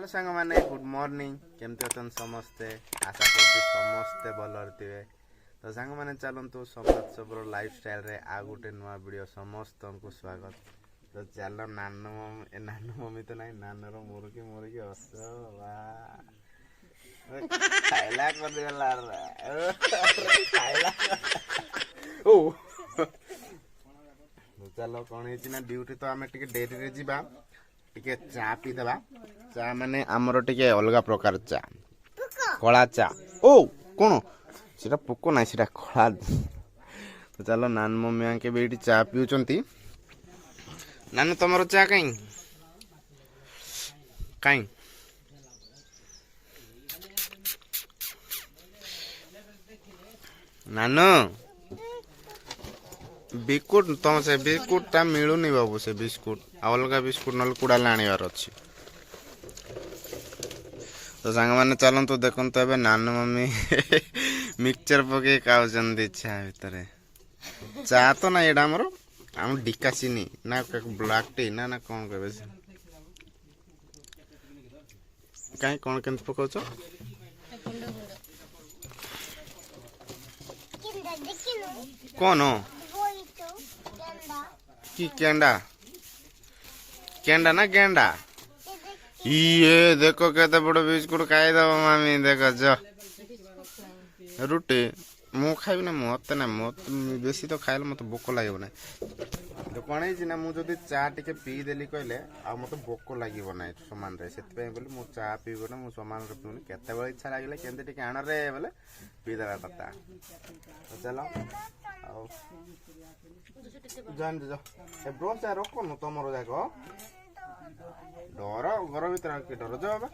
Hello सांग मैंने good morning केमती अच्छा समस्ते आशा कर समस्ते भलर थे। तो सांग मैंने चलतु सम्राट सबुर लाइफ स्टाइल रे आ गोटे नुआ वीडियो समस्त को स्वागत। तो चलो नानू मम्मी तो नहीं नानर मुर्गी खाइला कर देला खाइला ओ चलो कौन है ड्यूटी तो आम टे डेरी रे जीवा टिके चा पीदेबा। चा माने आमर टिके अलगा प्रकार चा कला चा ओ कौन सीटा पोक ना सीटा कला। तो चलो नान मम्मी के भी चा पिउचंती। नानू तमरो चा कहीं कहीं नानू बिस्कुट तुम से बिस्कुट टा मिलूनी बाबू से बिस्कुट अलग बिस्कुट ना कुड़ा लाणवार अच्छी। तो सांग मैंने चलतु देखु ए नानू मम्मी मिक्सचर पके खाऊँ चा भितर चा तो ना यहाँ आमर आम डिका चीनी ना ब्लैक टी ना ना कौन कहे कहीं कौन के पकाच कौन कि केंडा केंडा ना गेंडा ये देखो केते बड़ बिस्कुट खाई दब मामी देख जो रुटी मु खाइबी ना मत ना मत बेसी तो खाइले मत भोक लगे ना। तो कौन है मुझे चा टे पीदेली कहले आ मत भोक लगे ना सामान से बोली चा पीब ना मुझे सामान पीबनी केत इच्छा लगे के आण रे बोले पीदेला कथा। तो चलो जान ब्रश रखनु तुम जाक डर घर भर डर जो बाबा।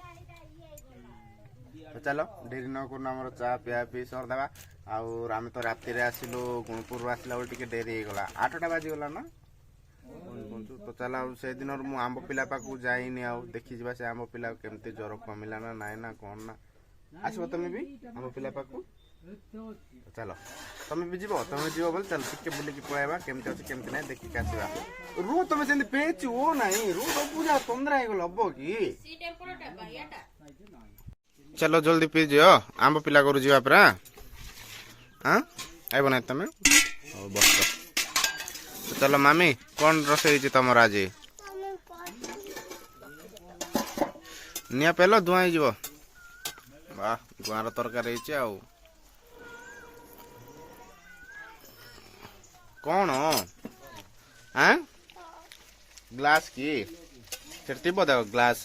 तो चलो डेरी न कर आम चा पिया पी सरदेवा आम तो राति आसिलु गुणपुर आसला बेल टे डेरी होगला 8टा बाजिगला ना। तो चलो से दिन मु आंब पिला पाक जाइनी आ देखी जा से आंब पिला केमती ज्वर कमिला ना नाई ना कौन ना आसब तुम भी आंब पिला पाक। चलो तुम भी जीव बोले चल टिके बुलिकी पलैबा केमती अच्छे केमती ना देखिक आसवा रू तुम से पेचु ओ नहीं रू तो पूजा तंद्रा हम कि चलो जल्दी पी जो आंब पिला करू जीवा परा हाँ आइब ना तुम बस। तो चलो मामी कौन रोसे तुम आज निया पेल धुआं हो वाह गुआर तरकारी कौन हाँ ग्लास की फिर देख ग्लास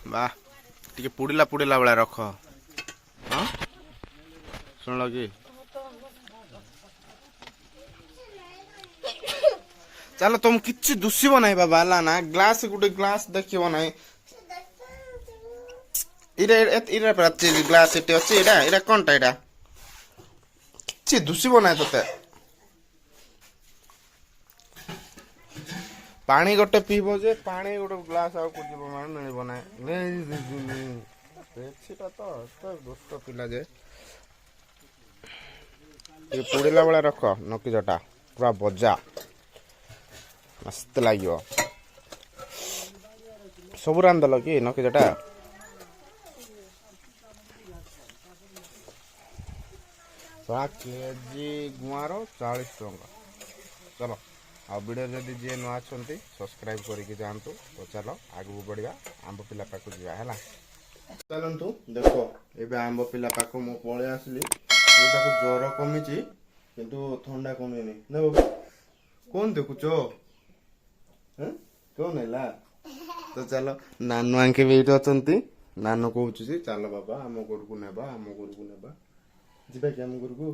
वाह टे पुड़िला पुड़िला बेला रख हाँ शुण कि चलो तुम किसी दुषिब ना बाबा है ना ग्लास गोटे ग्लास देखियो ना ग्लास ये अच्छे यहाँ कौनटा यहाँ किसी दुषिब ना ते पानी गोटे पीब जे पानी गोटे ग्लास मिल ना तो दुष्ट पिला जे पुड़िला बेला रख नकीजटा पूरा बजा मस्त लगे सब रांधल कि नकीजटा केजी गुआर 40 टंका। चलो आ वीडियो जदि जी नुआ सब्सक्राइब करके जातु। तो चलो आगू बढ़िया आंब पिला पाक जावा चलतु देख ए आंब पिला पाक मु पलि आसली ज्वर कमी किंतु थंडा कमी ना बाबू कौन देखुच कौन है। तो चलो नानू आंके भी अच्छा नानू कहूँ चलो बाबा आम घर को नेबा आम घर को नेबा जीवा कि आम घर को।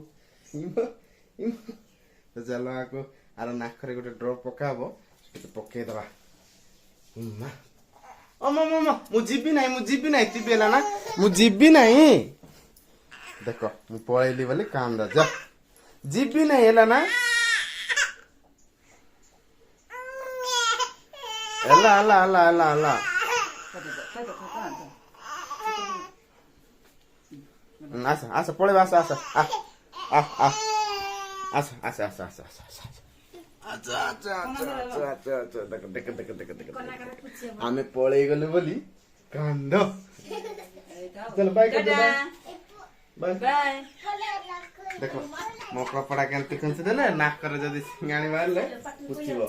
तो चलो आको आर नाखरे गोटे ड्रप पकाब पकईदबा मुझी ना टीवी है ना मुझी ना देख मु पलैली बोली कांदा जा जीबी ना है ना एला एला एला एला एला आसा आसा पलैबा आसा आसा आ आ आसा आसा आसा आसा आसा अच्छा अच्छा अच्छा अच्छा अच्छा अच्छा देख देख देख देख देख आमे पळेई गले बोली कांद चल बाय कर दे बाय बाय देखो मो कपड़ा केंति कंसे देले नाक कर जदी सिंगाणी मारले पुछिबो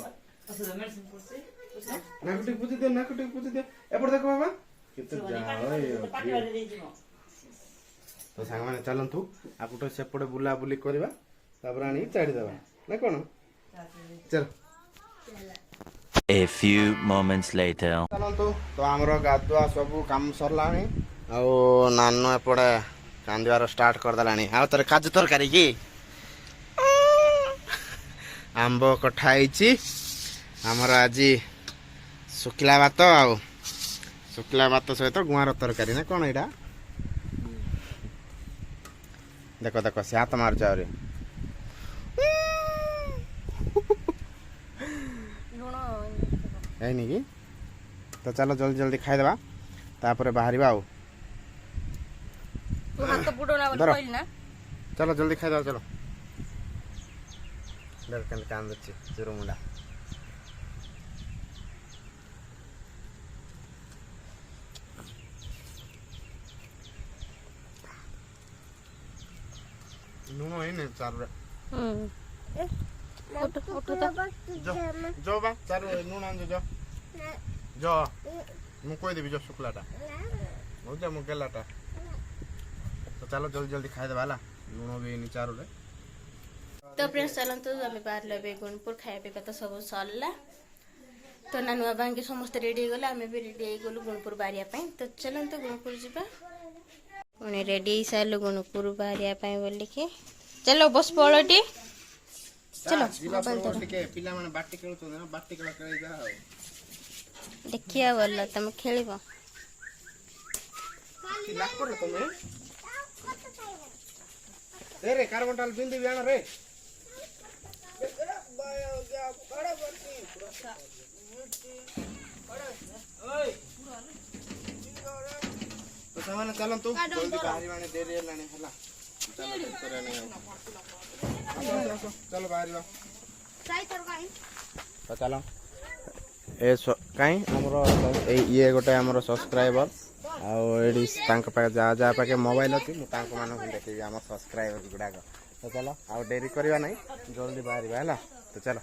नाकटी पुछि दे एपड़ देखो बाबा किते जाओ तो सांग माने चलंतु आपुटो सेपड़े बुला बुली करबा तापर आनी चाडी देबा ना कोन चल A few moments later. चलंतु तो हमरो गादुआ सब काम सरलानी आ नानो एपड़े कांदिवार स्टार्ट कर दलानी आ तोर काजू तरकारी की आंबो कठाइची हमर आजी सुखला भात सहित गुआर तरकारी ना कौन एटा देखो देखो से हाथ मार जाओ रे है कि तो चलो जल्दी जल्दी खाई देबा तापर बाहरिबा आउ तू हाथ तो बुडो ना बोल कइल ना चलो जल्दी खाई दो चलो डर कन कांद छी चिरो मुंडा नुनो है ने चार उठ जो बा चार नुन आन जो मु कोई देबी जो शुक्लाटा हो जा मु गेलाटा तो चलो जल्दी जल्दी खाई देबा ला नुनो भी नि चारो रे तो फ्रेंड्स चलंतु आमे बाहर लेबे गुणपुर खाया पिबा तो सब सरला तो नानु बाबा के समस्त रेडी गले आमे भी रेडी हो गलु गुणपुर बारिया पई तो चलंतु गुणपुर जिबा उनी रेडी सालु गुणपुर बारिया पई बोली के चलो बस पळटी चलो जीवा पर टिके पिला माने बाटी खेलु तो ना बाटी खेला करे जा देखिया बोल तुम खेलिबो की लाग कर तुमे ए रे कार्बन डाल बिंदी बियाना रे तो सामान चलन तू जल्दी बाहरी माने देरी लाने हला चलो करे नहीं चलो बाहरी बा तो चलो ए काई हमरो ये गोटे हमरो सब्सक्राइबर आ एडी तांक पाके जा जा पाके मोबाइल अछि मु तांक मानो देखि हमर सब्सक्राइबर गुडा तो चलो आ देरी करबा नहीं जल्दी बाहरी बा हला तो चलो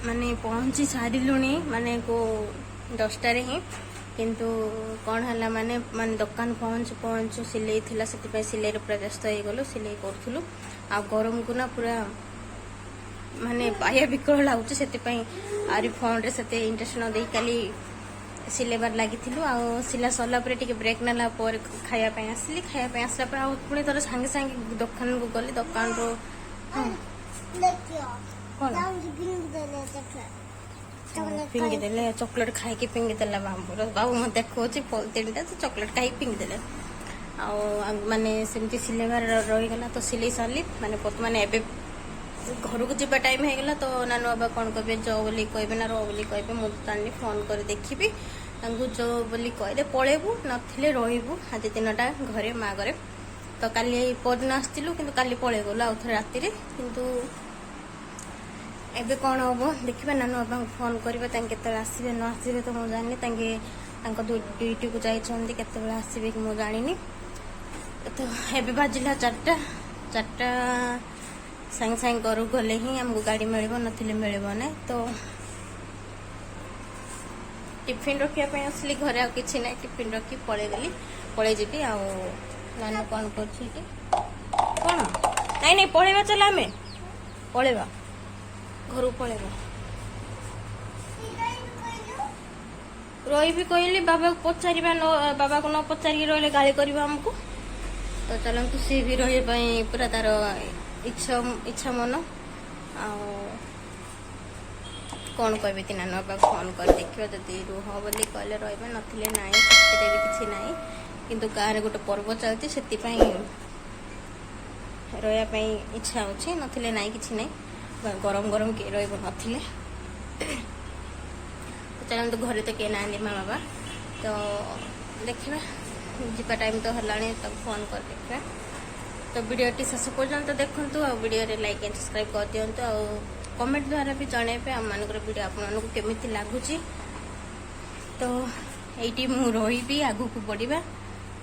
माने पहुंची सारी लुणी माने को 10टा रे ही किंतु कौन हला माने माने दुकान पहुंच सिलाई थिला सेति पे सिलाई रे व्यस्त हो गलो सिलाई करथुलु आ गरम को ना पूरा माने पाया बिकल लागुच सेति पे आरी फोन रे सेते इंटरेस्ट न देई काली सिलेबार लागिथिलु आ सिला सरला पर टिके ब्रेक नला पर खाया पे आसली खाया पे आसला पर आ पुणी तोर संगे संगे दुकान को गली दुकान रो पिंगी देले चॉकलेट खाई के पिंगी देला बाबू मत देखो तीन टा चॉकलेट खाई पिंगी देले माने सेमती सिलेबार रही गला तो सिलाई सारली माने माने एबे घर को जीवा टाइम हो गला तो नानू बाबा कौन कहे जो बोली कहबे ना रो बोली कहबे मु तानी फोन कर देखिबी तांगु जो बोली कहले पळेबू नथिले रहिबू आज दिनटा घरे मा घरे तो काली परदिन आस्तिलु किंतु काली पळे गलो आ थरे राती रे किंतु एबे कौन हम देखिए नानू बाबा फोन करेंगे केत आसवे न आसवे तो मुझे जानी ड्यूटी को जाइए केत आसवे कि मुझे जानी तो एबे बाजिला 4टा सांग सांग घर गले ही आमको गाड़ी मिल ना तो टिफिन रखापी आसली घरे कि ना टिफिन रखी पड़े गली पड़े जी नानू कौन कर कौन नहीं नहीं पढ़ेगा चल आम पढ़ेगा घर पड़ेगा रही कहली बाबा को पचार बाबा को न पचारिक रही गाली कर आमको तो चलतु सी भी रही पूरा तार इच्छा मन କ'ଣ କହିବି ତି ନାନୁ ବାପାକୁ ଫୋନ୍ କରି ଦେଖିବା ଯଦି ରୁହ ବୋଲି କହିଲେ ରହିବେ ନଥିଲେ ନାହିଁ ସେଥିରେ ବି କିଛି ନାହିଁ କିନ୍ତୁ ଗାଁରେ ଗୋଟେ ପର୍ବ ଚାଲିଛି ସେଥିପାଇଁ ରହିବା ପାଇଁ ଇଚ୍ଛା ହେଉଛି ନଥିଲେ ନାହିଁ କିଛି ନାହିଁ ଗରମ ଗରମ କିଏ ରହିବ ନଥିଲେ ଚାଲନ୍ତୁ ଘରେ ତ କିଏ ନାହାନ୍ତି ମା ବାବା ତ ଦେଖିବା ଯିବା ଟାଇମ୍ ତ ହେଲାଣି ତାକୁ ଫୋନ୍ କରି ଦେଖିବା ତ ଭିଡ଼ିଓଟି ଶେଷ ପର୍ଯ୍ୟନ୍ତ ଦେଖନ୍ତୁ ଆଉ ଭିଡ଼ିଓରେ ଲାଇକ୍ ଆଣ୍ଡ ସବସ୍କ୍ରାଇବ୍ କରିଦିଅନ୍ତୁ ଆଉ କମେଣ୍ଟ ଦ୍ୱାରା ବି ଜଣାଇବେ ଆମମାନଙ୍କର ଭିଡ଼ିଓ ଆପଣମାନଙ୍କୁ କେମିତି ଲାଗୁଛି ତ ଏଇଠି ମୁଁ ରହିବି ଆଗକୁ ବଢ଼ିବା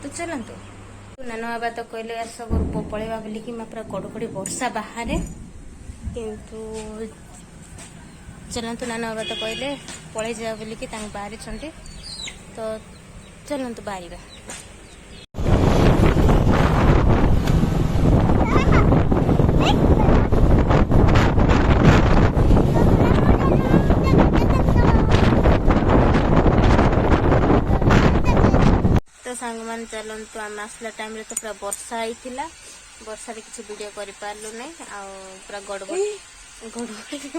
ତ ଚାଲନ୍ତୁ ନାନା ବାବା ତ କହିଲେ ଆସ ଘରକୁ ପଳେଇବା ବୋଲିକି ମା ପୁରା କଡ଼କଡ଼ି ବର୍ଷା ବାହାରେ କିନ୍ତୁ ଚାଲନ୍ତୁ ନାନା ବାବା ତ କହିଲେ ପଳେଇ ଯାଅ ବୋଲିକି ତାଙ୍କୁ ବାହାରିଛନ୍ତି ତ ଚାଲନ୍ତୁ ବାହାରିବା ସାଙ୍ଗମାନେ ଚାଲନ୍ତୁ ଆମେ ଆସିଲା ଟାଇମ୍ରେ ତ ପୁରା ବର୍ଷା ହେଇଥିଲା ବର୍ଷାରେ କିଛି ଭିଡ଼ିଓ କରିପାରିଲୁ ନାହିଁ ଆଉ ପୁରା ଘଡ଼ଘଡ଼ି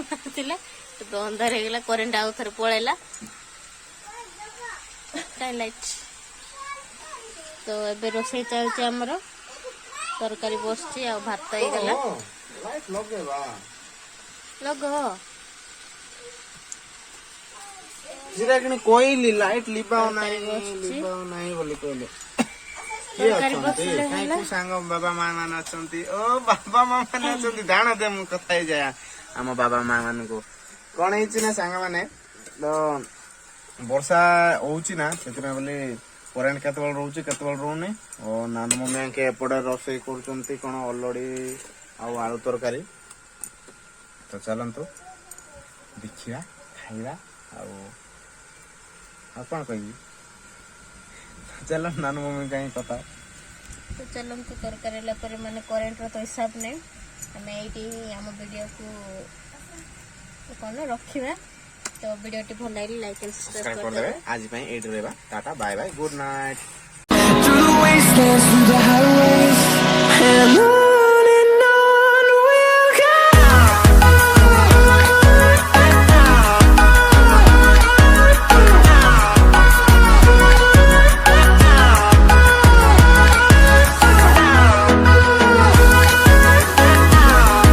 ମାରୁଥିଲା ଏବେ ଅନ୍ଧାର ହେଇଗଲା କରେଣ୍ଟ ଆଉ ଥରେ ପଳେଇଲା ଲାଇଟ୍ ତ ଏବେ ରୋଷେଇ ଚାଲିଛି ଆମର ତରକାରୀ ବସିଛି ଆଉ ଭାତ ହେଇଗଲା ଲଗ କହିଲି ଲାଇଟ୍ ଲିଭାଉ ନାହିଁ ବୋଲି କହିଲେ କିଏ ଅଛନ୍ତି କାହିଁକି ସାଙ୍ଗ ବାବା ମା ମାନେ ଅଛନ୍ତି ଓ ବାବା ମା ମାନେ ଅଛନ୍ତି ଜାଣ ଦେ ମୁଁ କଥା ହେଇଯାଏ ଆମ ବାବା ମା ମାନଙ୍କୁ କଣ ହେଇଛି ନା ସାଙ୍ଗମାନେ ତ ବର୍ଷା ହଉଛି ନା ସେଥିପାଇଁ ବୋଲି କରେଣ୍ଟ କେତେବେଳେ ରହୁଛି କେତେବେଳେ ରହୁନି ଓ ନାନୁ ମମି ଆଙ୍କେ ଏପଟେ ରୋଷେଇ କରୁଛନ୍ତି କଣ ଅଲଡି ଆଉ ଆଳୁ ତରକାରୀ ତ ଚାଲନ୍ତୁ ଦେଖିବା ଖାଇବା ଆଉ କଣ କହିବି ଚାଲ ନାନୁ ମମି କାହିଁ କଥା ତ ଚାଲନ୍ତୁ ତରକାରୀ ହେଲା ପରେ ମାନେ କରେଣ୍ଟର ତ ହିସାବ ନାହିଁ ଆମେ ଏଇଠି ଆମ ଭିଡ଼ିଓକୁ କ'ଣ ରଖିବା ତ ଭିଡ଼ିଓଟି ଭଲ ଲାଗିଲେ ଲାଇକ୍ ଆଣ୍ଡ ସବସ୍କ୍ରାଇବ୍ କରିଦେବେ ଆଜି ପାଇଁ ଏଇଠି ରହିବା tata bye bye good night.